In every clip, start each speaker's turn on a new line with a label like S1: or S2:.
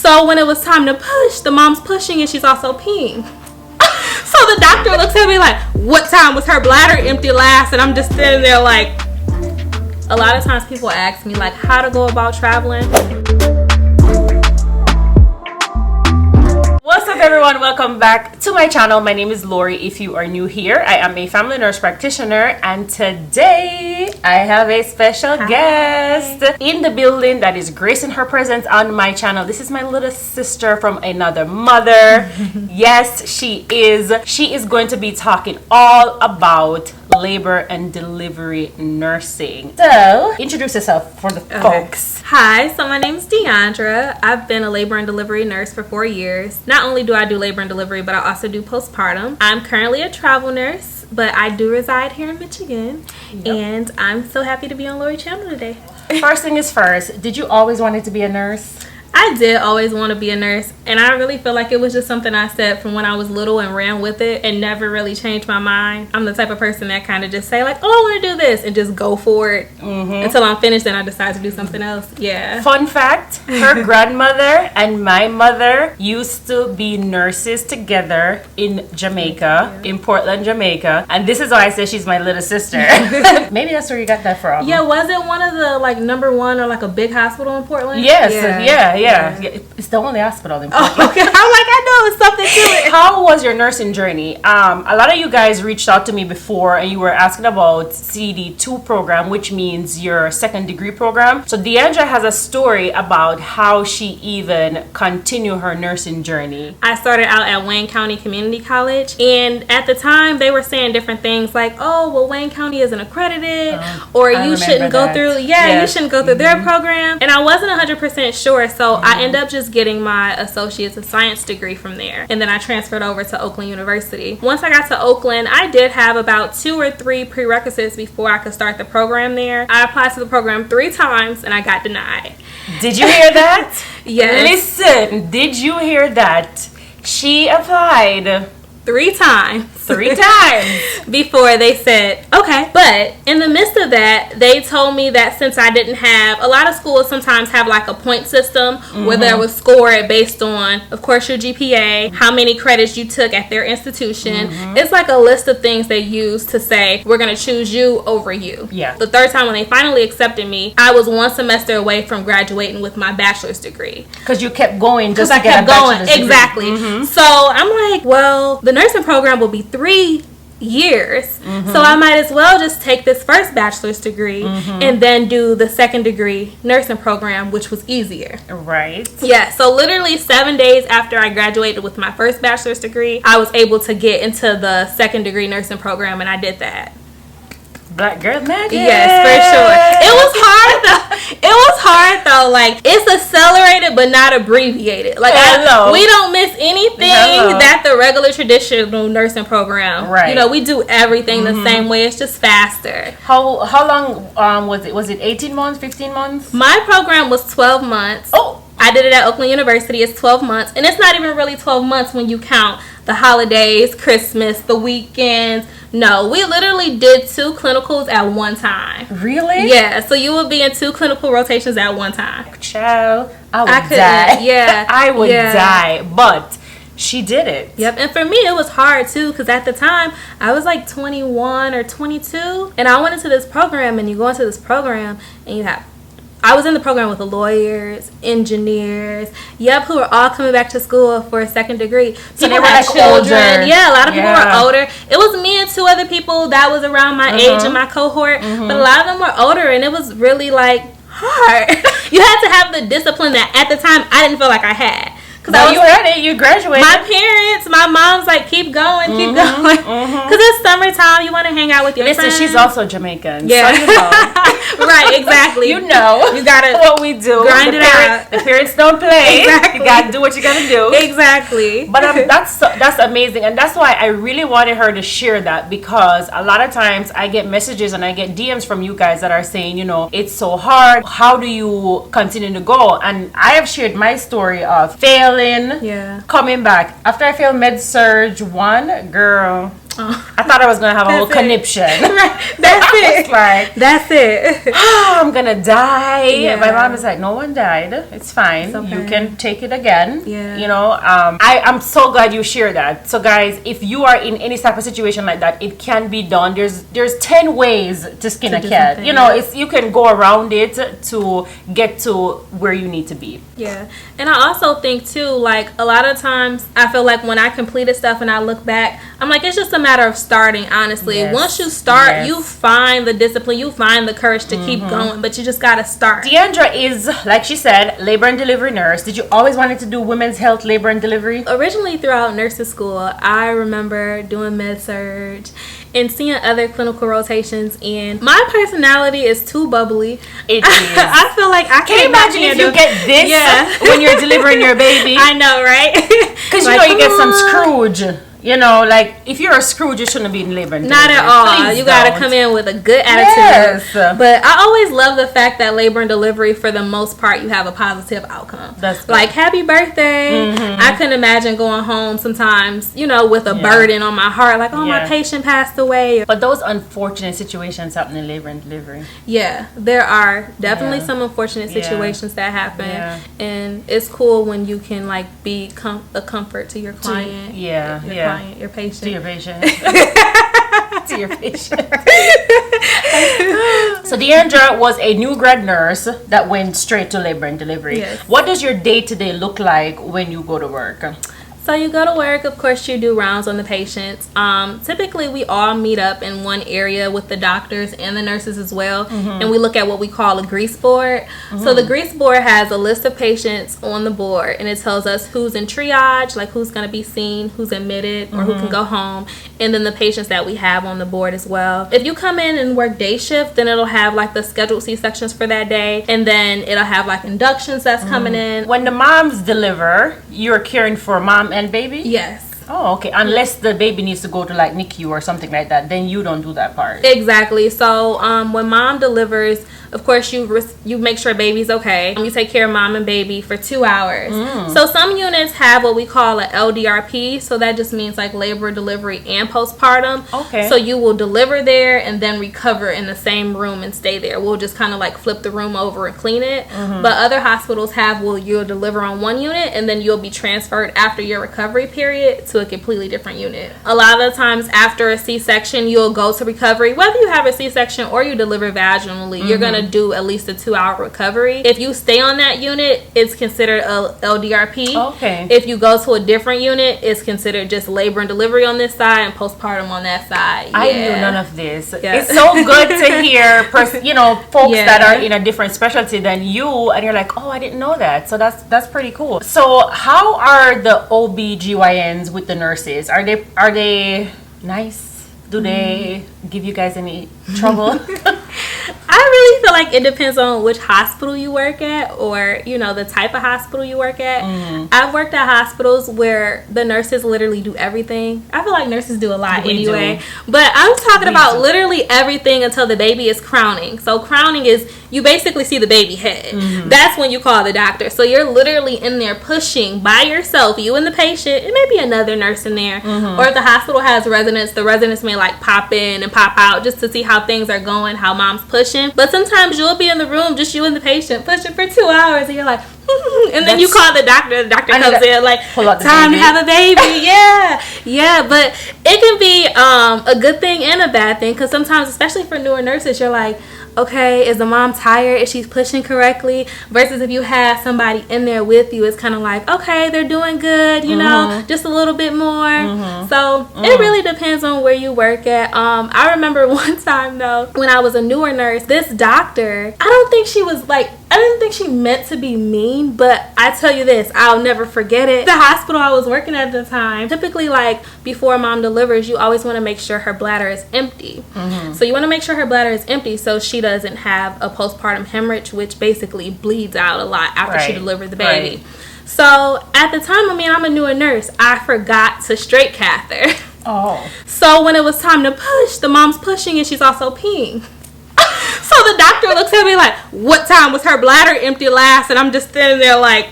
S1: So when it was time to push, the mom's pushing and she's also peeing. So the doctor looks at me like, what time was her bladder empty last? And I'm just standing there like, a lot of times people ask me like how to go about traveling.
S2: What's up everyone, welcome back to my channel. My name is Laurie. If you are new here, I am a family nurse practitioner, and today I have a special guest in the building that is gracing her presence on my channel. This is my little sister from another mother. Yes, she is going to be talking all about labor and delivery nursing. So introduce yourself for the folks.
S1: Hi, so my name is DeAndra. I've been a labor and delivery nurse for 4 years. Not only do I do labor and delivery, but I also do postpartum. I'm currently a travel nurse, but I do reside here in Michigan. And I'm so happy to be on Laurie channel today.
S2: First thing is first, did you always wanted to be a nurse?
S1: I did always want to be a nurse, and I really feel like it was just something I said from when I was little and ran with it and never really changed my mind. I'm the type of person that kind of just say like, oh, I want to do this and just go for it until I'm finished, then I decide to do something else. Yeah.
S2: Fun fact, her grandmother and my mother used to be nurses together in Jamaica, in Portland, Jamaica, and this is why I say she's my little sister. Maybe that's where you got that from.
S1: Yeah, was it one of the like #1 or like a big hospital in Portland?
S2: Yes, yeah. It's the only hospital in Portland.
S1: Oh, okay. I'm like, I know it's something to it.
S2: How was your nursing journey? A lot of you guys reached out to me before and you were asking about CD2 program, which means your second degree program. So DeAndra has a story about how she even continued her nursing journey.
S1: I started out at Wayne County Community College, and at the time they were saying different things like, oh, well, Wayne County isn't accredited, or you shouldn't go through, you shouldn't go through their program. And I wasn't 100% sure, so I ended up just getting my Associates of Science degree from there. And then I transferred over to Oakland University. Once I got to Oakland, I did have about 2 or 3 prerequisites before I could start the program there. I applied to the program 3 times and I got denied.
S2: Did you hear that?
S1: Yes.
S2: Listen, did you hear that? She applied
S1: 3 times.
S2: 3 times.
S1: Before they said, okay. But in the midst of that, they told me that since I didn't have, a lot of schools sometimes have like a point system where they would score it based on, of course, your GPA, how many credits you took at their institution. It's like a list of things they use to say, we're going to choose you over you.
S2: Yeah.
S1: The 3rd time when they finally accepted me, I was 1 semester away from graduating with my bachelor's degree.
S2: Because you kept going just to
S1: I
S2: get
S1: kept
S2: a bachelor's
S1: going. Exactly. So I'm like, well, the nursing program will be 3 years, so I might as well just take this first bachelor's degree and then do the 2nd degree nursing program, which was easier.
S2: Right.
S1: Yeah, so literally 7 days after I graduated with my first bachelor's degree, I was able to get into the 2nd degree nursing program, and I did that.
S2: Black girl magic.
S1: Yes, for sure. It was hard though. Like, it's accelerated but not abbreviated. Like, we don't miss anything that the regular traditional nursing program. Right. You know, we do everything the same way. It's just faster.
S2: How long was it? Was it 18 months, 15 months?
S1: My program was 12 months.
S2: Oh.
S1: I did it at Oakland University. It's 12 months. And it's not even really 12 months when you count the holidays, Christmas, the weekends. No, we literally did 2 clinicals at one time.
S2: Really?
S1: Yeah, so you would be in 2 clinical rotations at one time.
S2: Child, I would die.
S1: Yeah.
S2: I would die. But she did it.
S1: Yep, and for me it was hard too, because at the time I was like 21 or 22, and I went into this program, and you go into this program and you have, I was in the program with lawyers, engineers, who are all coming back to school for a 2nd degree.
S2: So they were
S1: had
S2: like
S1: children.
S2: Older.
S1: Yeah, a lot of people were older. It was me and 2 other people that was around my age in my cohort, but a lot of them were older, and it was really like hard. You had to have the discipline that at the time I didn't feel like I had.
S2: No, you had it. You graduated.
S1: My parents, my mom's like, keep going, keep going. Because it's summertime. You want to hang out with your friends.
S2: Listen, she's also Jamaican.
S1: Yeah.
S2: So you know.
S1: Right, exactly.
S2: You know.
S1: You got to
S2: what we do.
S1: Grind it out.
S2: The parents don't play.
S1: Exactly.
S2: You got to do what you got to do.
S1: Exactly.
S2: But that's amazing. And that's why I really wanted her to share that, because a lot of times I get messages and I get DMs from you guys that are saying, you know, it's so hard. How do you continue to go? And I have shared my story of failing, coming back. After I failed Med Surg 1, girl, I thought I was going to have a whole conniption.
S1: Right. That's it.
S2: Like,
S1: that's it.
S2: Oh, I'm going to die. Yeah. My mom is like, no one died. It's fine. It's okay. You can take it again.
S1: Yeah.
S2: You know, I'm so glad you share that. So guys, if you are in any type of situation like that, it can be done. There's 10 ways to skin a cat. You know, you can go around it to get to where you need to be.
S1: Yeah. And I also think too, like, a lot of times I feel like when I completed stuff and I look back, I'm like, it's just a matter of starting, honestly. Yes. Once you start, you find the discipline, you find the courage to keep going, but you just gotta start.
S2: DeAndra is, like she said, labor and delivery nurse. Did you always wanted to do women's health, labor and delivery?
S1: Originally throughout nursing school, I remember doing med-surg and seeing other clinical rotations, and my personality is too bubbly.
S2: It is.
S1: I feel like I can't
S2: imagine if you get this when you're delivering your baby.
S1: I know, right?
S2: Because you know you get some Scrooge. You know, like, if you're a Scrooge, you shouldn't be in labor and delivery.
S1: Not at all. Please you got to come in with a good attitude. Yes. But I always love the fact that labor and delivery, for the most part, you have a positive outcome.
S2: That's good.
S1: Like, happy birthday. I couldn't imagine going home sometimes, you know, with a burden on my heart. Like, oh, my patient passed away.
S2: But those unfortunate situations happen in labor and delivery.
S1: Yeah, there are definitely some unfortunate situations that happen. Yeah. And it's cool when you can, like, be a comfort to your client. Your patient.
S2: To your patient. To your patient. So DeAndra was a new grad nurse that went straight to labor and delivery.
S1: Yes.
S2: What does your day-to-day look like when you go to work?
S1: So you go to work, of course you do rounds on the patients. Typically we all meet up in one area with the doctors and the nurses as well. And we look at what we call a grease board. So the grease board has a list of patients on the board, and it tells us who's in triage, like who's going to be seen, who's admitted, or who can go home, and then the patients that we have on the board as well. If you come in and work day shift, then it'll have like the scheduled C-sections for that day, and then it'll have like inductions that's coming in.
S2: When the moms deliver, you're caring for mom and baby?
S1: Yes.
S2: Oh, okay. Unless the baby needs to go to like NICU or something like that, then you don't do that part.
S1: Exactly. So when mom delivers, of course you make sure baby's okay. You take care of mom and baby for 2 hours. So some units have what we call an LDRP. So that just means like labor, delivery, and postpartum.
S2: Okay.
S1: So you will deliver there and then recover in the same room and stay there. We'll just kind of like flip the room over and clean it. But other hospitals have you'll deliver on one unit and then you'll be transferred after your recovery period to a completely different unit. A lot of the times after a C-section, you'll go to recovery. Whether you have a C-section or you deliver vaginally, you're going to do at least a 2-hour recovery. If you stay on that unit, it's considered a LDRP.
S2: Okay.
S1: If you go to a different unit, it's considered just labor and delivery on this side and postpartum on that side.
S2: I knew none of this. It's so good to hear folks that are in a different specialty than you, and you're like, oh, I didn't know that. So that's pretty cool. So how are the OB/GYNs with the nurses? Are they nice? Do they give you guys any trouble?
S1: I really feel like it depends on which hospital you work at, or the type of hospital you work at. I've worked at hospitals where the nurses literally do everything. I feel like nurses do a lot anyway. But I'm talking about literally everything until the baby is crowning. So crowning is you basically see the baby head. That's when you call the doctor. So you're literally in there pushing by yourself, you and the patient, and maybe another nurse in there. Or if the hospital has residents, the residents may like pop in and pop out just to see how things are going, how mom's pushing. But sometimes you'll be in the room, just you and the patient, pushing for 2 hours, and you're like, and then you call the doctor comes in like, time to have a baby. Yeah, but it can be a good thing and a bad thing, because sometimes, especially for newer nurses, you're like, okay, is the mom tired? Is she pushing correctly? Versus if you have somebody in there with you, it's kind of like, okay, they're doing good, just a little bit more. So it really depends on where you work at. I remember one time though, when I was a newer nurse, this doctor, I didn't think she meant to be mean, but I tell you this, I'll never forget it. The hospital I was working at the time, typically like before mom delivers, you always want to make sure her bladder is empty. So you want to make sure her bladder is empty so she doesn't have a postpartum hemorrhage, which basically bleeds out a lot after she delivered the baby. So at the time, I'm a newer nurse, I forgot to straight catheter. So when it was time to push, the mom's pushing and she's also peeing. So the doctor looks at me like, what time was her bladder empty last? And I'm just standing there like,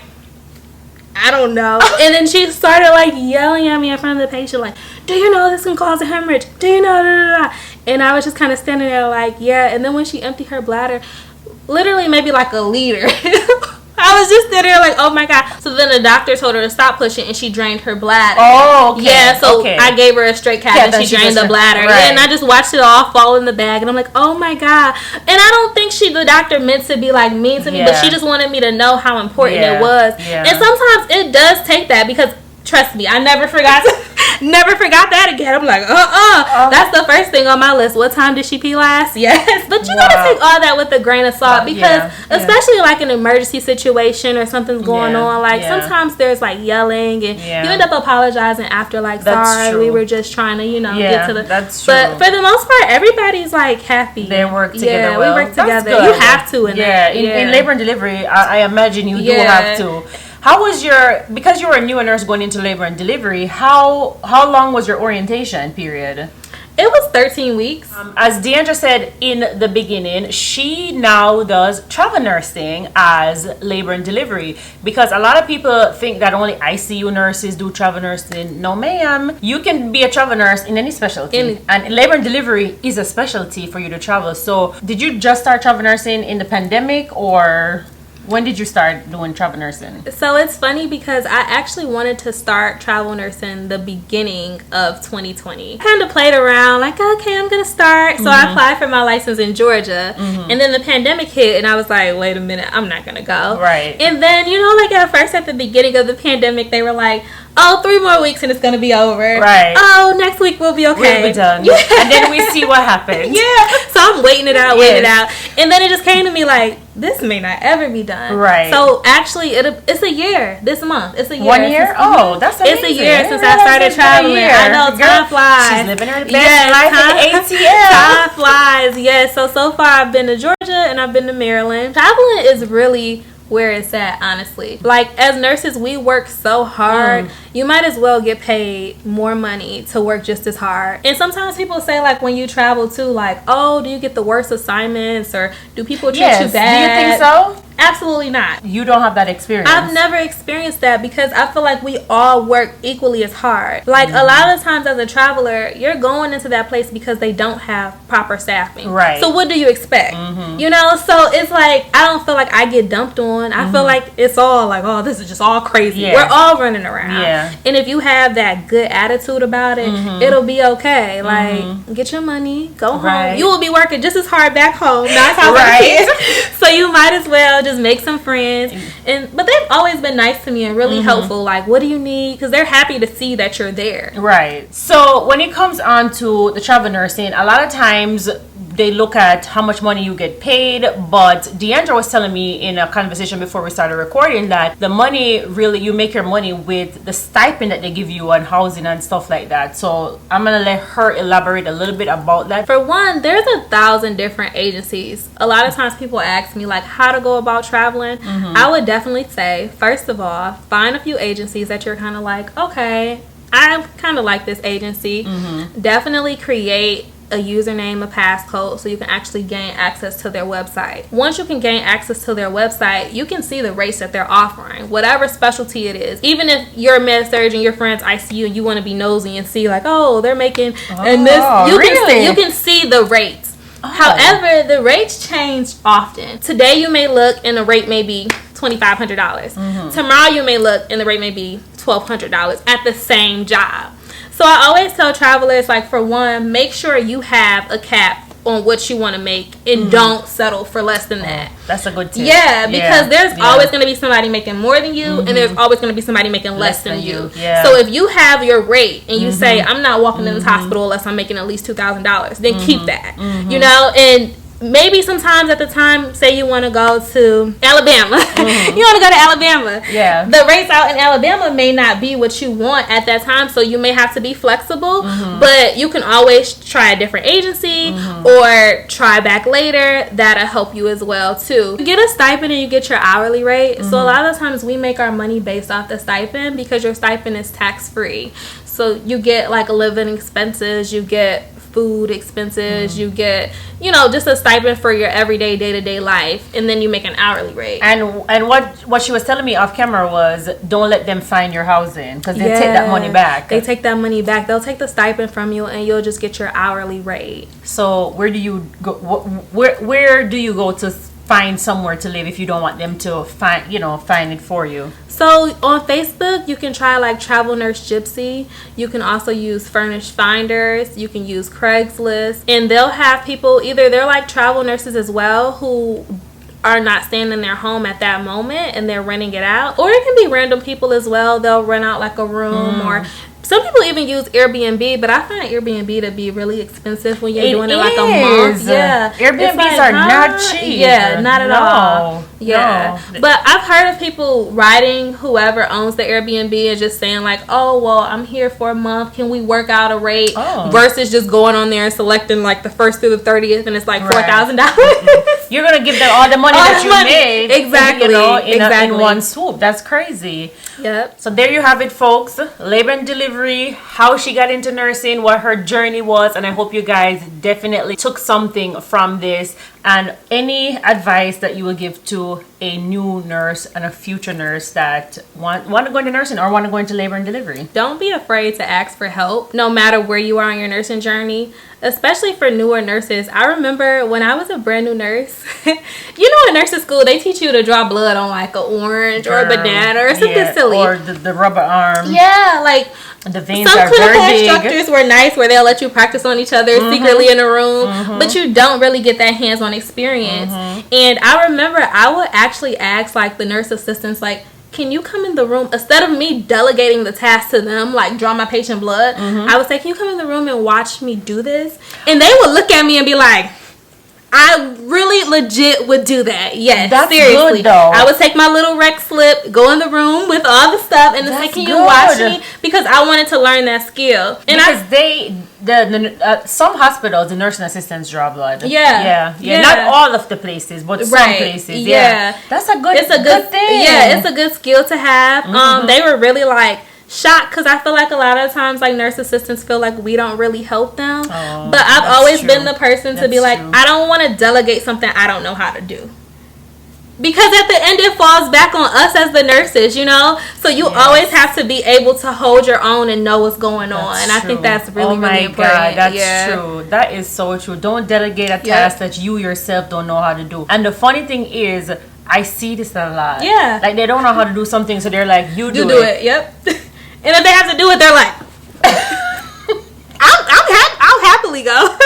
S1: I I don't know. And then she started like yelling at me in front of the patient, like, do you know this can cause a hemorrhage? Do you know? Da, da, da. And I was just kind of standing there like, yeah. And then when she emptied her bladder, literally maybe like a liter. I was just sitting there like, oh my God. So then the doctor told her to stop pushing and she drained her bladder.
S2: Oh, okay.
S1: Yeah, so I gave her a straight cap and she drained the bladder. Right. Yeah, and I just watched it all fall in the bag and I'm like, oh my God. And I don't think the doctor meant to be like mean to me, but she just wanted me to know how important it was. Yeah. And sometimes it does take that because trust me, I never forgot that again. I'm like, that's the first thing on my list. What time did she pee last? Yes. But you gotta take all that with a grain of salt because especially like an emergency situation or something's going on, like sometimes there's like yelling and you end up apologizing after like, sorry, we were just trying to, get to the... That's true. But for the most part, everybody's like happy.
S2: They work together well.
S1: We work together. You have to
S2: in labor and delivery, I imagine you do have to. How was because you were a newer nurse going into labor and delivery, how long was your orientation period?
S1: It was 13 weeks.
S2: As DeAndra said in the beginning, she now does travel nursing as labor and delivery because a lot of people think that only ICU nurses do travel nursing. No, ma'am. You can be a travel nurse in any specialty. And labor and delivery is a specialty for you to travel. So did you just start travel nursing in the pandemic or... When did you start doing travel nursing?
S1: So it's funny because I actually wanted to start travel nursing the beginning of 2020. I kind of played around like, okay, I'm going to start. So I applied for my license in Georgia. And then the pandemic hit and I was like, wait a minute, I'm not going to go.
S2: Right.
S1: And then, like at first at the beginning of the pandemic, they were like, oh, 3 more weeks and it's going to be over.
S2: Right.
S1: Oh, next week we'll be okay.
S2: We'll be done. Yeah. And then we see what happens.
S1: So I'm waiting it out, And then it just came to me like, this may not ever be done.
S2: Right.
S1: So actually, it's a year this month. It's a year.
S2: 1 year? Oh, that's amazing.
S1: It's a year since I started traveling. I know, time flies.
S2: She's living her best life in ATL.
S1: Time flies. Yes. So far I've been to Georgia and I've been to Maryland. Traveling is really where it's at, honestly. Like, as nurses, we work so hard. You might as well get paid more money to work just as hard. And sometimes people say, like, when you travel too, like, oh, do you get the worst assignments or do people treat you bad?
S2: Do you think so?
S1: Absolutely not.
S2: You don't have that experience.
S1: I've never experienced that because I feel like we all work equally as hard. Like a lot of times as a traveler, you're going into that place because they don't have proper staffing.
S2: Right.
S1: So what do you expect? So it's like I don't feel like I get dumped on. I feel like it's all like, oh, this is just all crazy. We're all running around. And if you have that good attitude about it, it'll be okay. Like get your money, go home. You will be working just as hard back home. So you might as well just make some friends. But they've always been nice to me and really helpful. Like, what do you need? Because they're happy to see that you're there.
S2: Right. So when it comes on to the travel nursing, a lot of times they look at how much money you get paid, but DeAndra was telling me in a conversation before we started recording that the money, really, you make your money with the stipend that they give you on housing and stuff like that. So I'm gonna let her elaborate a little bit about that.
S1: For one, there's 1,000 different agencies. A lot of times people ask me like how to go about traveling. I would definitely say, first of all, find a few agencies that you're kind of like, okay, I kind of like this agency. Definitely create a username, a passcode, so you can actually gain access to their website. Once you can gain access to their website, you can see the rates that they're offering, whatever specialty it is. Even if you're a med surgeon, your friend's ICU, and you want to be nosy and see like, oh, they're making and this, you can see the rates. However, the rates change often. Today you may look and the rate may be $2,500. Tomorrow you may look and the rate may be $1,200 at the same job. So I always tell travelers, like, for one, make sure you have a cap on what you want to make and don't settle for less than that.
S2: That's a good tip.
S1: Yeah, because there's always going to be somebody making more than you and there's always going to be somebody making less than you. So if you have your rate and you say, I'm not walking in this hospital unless I'm making at least $2,000, then keep that. And maybe sometimes at the time, say you want to go to Alabama. You want to go to Alabama. The rates out in Alabama may not be what you want at that time, so you may have to be flexible. But you can always try a different agency or try back later. That'll help you as well, too. You get a stipend and you get your hourly rate. So a lot of times we make our money based off the stipend because your stipend is tax-free. So you get like living expenses, you get food expenses, you get, you know, just a stipend for your everyday day-to-day life, and then you make an hourly rate.
S2: And what she was telling me off camera was, don't let them find your housing, because they take that money back.
S1: They take that money back. They'll take the stipend from you, and you'll just get your hourly rate.
S2: So where do you go? Where do you go to find somewhere to live if you don't want them to find it for you?
S1: So on Facebook, you can try like Travel Nurse Gypsy. You can also use Furnished Finders. You can use Craigslist, and they'll have people, either they're like travel nurses as well, who are not staying in their home at that moment and they're renting it out, or it can be random people as well. They'll rent out like a room, or some people even use Airbnb, but I find Airbnb to be really expensive when you're doing it like a month. Yeah,
S2: Airbnbs are not cheap.
S1: Yeah, not at all. Yeah, no. But I've heard of people writing whoever owns the Airbnb and just saying like, oh, well, I'm here for a month. Can we work out a rate? Versus just going on there and selecting like the 1st through the 30th, and it's like $4,000.
S2: You're gonna give them all the money that you made,
S1: exactly,
S2: in one swoop. That's crazy.
S1: Yep.
S2: So there you have it, folks. Labor and delivery, how she got into nursing, what her journey was, and I hope you guys definitely took something from this. And any advice that you will give to a new nurse and a future nurse that want to go into nursing or want to go into labor and delivery?
S1: Don't be afraid to ask for help, no matter where you are on your nursing journey, especially for newer nurses. I remember when I was a brand new nurse, in nursing school, they teach you to draw blood on like an orange or a banana or something silly.
S2: Or the rubber arm.
S1: Yeah, like
S2: the veins
S1: some
S2: are very
S1: clinical
S2: big.
S1: instructors were nice where they'll let you practice on each other secretly in a room, but you don't really get that hands-on experience. And I remember I would actually ask like the nurse assistants, like, can you come in the room, instead of me delegating the task to them, like draw my patient blood, I would say, can you come in the room and watch me do this? And they would look at me and be like, I really legit would do that. Yes,
S2: that's
S1: seriously.
S2: Good, though.
S1: I would take my little rec slip, go in the room with all the stuff, and say, can you watch me? Because I wanted to learn that skill. And
S2: some hospitals, the nursing assistants draw blood.
S1: Yeah.
S2: Not all of the places, but some places. Yeah. That's a good.
S1: It's a good thing. Yeah, it's a good skill to have. They were really like shocked, because I feel like a lot of times like nurse assistants feel like we don't really help them, but I've always been the person to be like, I don't want to delegate something I don't know how to do, because at the end it falls back on us as the nurses, so you always have to be able to hold your own and know what's going on, and I think that's really really important.
S2: God, that's true. That is so true. Don't delegate a task that you yourself don't know how to do. And the funny thing is, I see this a lot. Yeah, like they don't know how to do something, so they're like, you do it.
S1: Yep. And if they have to do it, they're like, I'll happily go.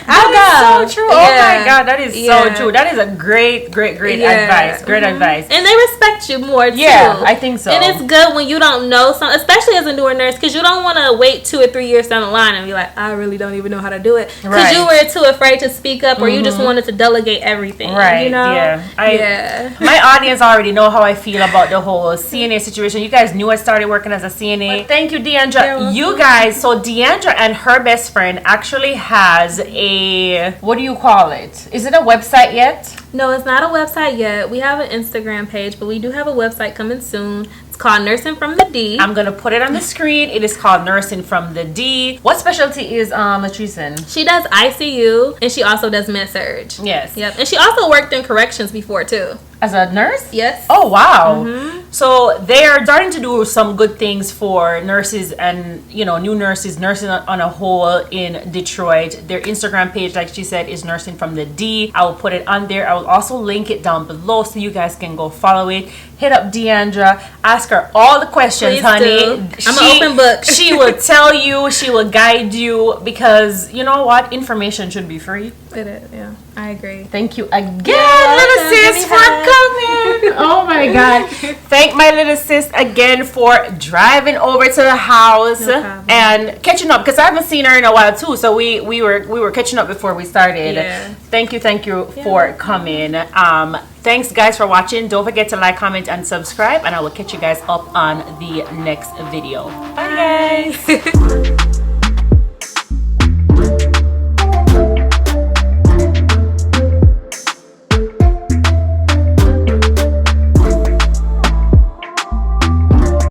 S2: That is so true. Oh my God, that is so true. That is a great advice. Great advice.
S1: And they respect you more too.
S2: Yeah, I think so.
S1: And it's good when you don't know something, especially as a newer nurse, because you don't want to wait 2 or 3 years down the line and be like, I really don't even know how to do it, because you were too afraid to speak up, or you just wanted to delegate everything. Right.
S2: My audience already know how I feel about the whole CNA situation. You guys knew I started working as a CNA. But thank you, DeAndra. You guys, so DeAndra and her best friend actually has a, what do you call it? Is it a website yet?
S1: No, it's not a website yet. We have an Instagram page, but we do have a website coming soon. It's called Nursing from the D.
S2: I'm going to put it on the screen. It is called Nursing from the D. What specialty is Patrice in?
S1: She does ICU, and she also does med-surg.
S2: Yes.
S1: Yep. And she also worked in corrections before, too.
S2: As a nurse?
S1: Yes.
S2: Oh, wow. So they're starting to do some good things for nurses and, new nurses, nursing on a whole in Detroit. Their Instagram page, like she said, is Nursing from the D. I will put it on there. I will also link it down below so you guys can go follow it. Hit up DeAndra. Ask her all the questions,
S1: please
S2: honey.
S1: Do. I'm an open book.
S2: She will tell you. She will guide you, because you know what? Information should be free.
S1: It is, yeah. I agree.
S2: Thank you again, little sis, for coming. Oh my God. Thank my little sis again for driving over to the house and catching up, because I haven't seen her in a while too. So we were catching up before we started. Yeah. Thank you for coming. Thanks guys for watching. Don't forget to like, comment, and subscribe, and I will catch you guys up on the next video. Bye guys.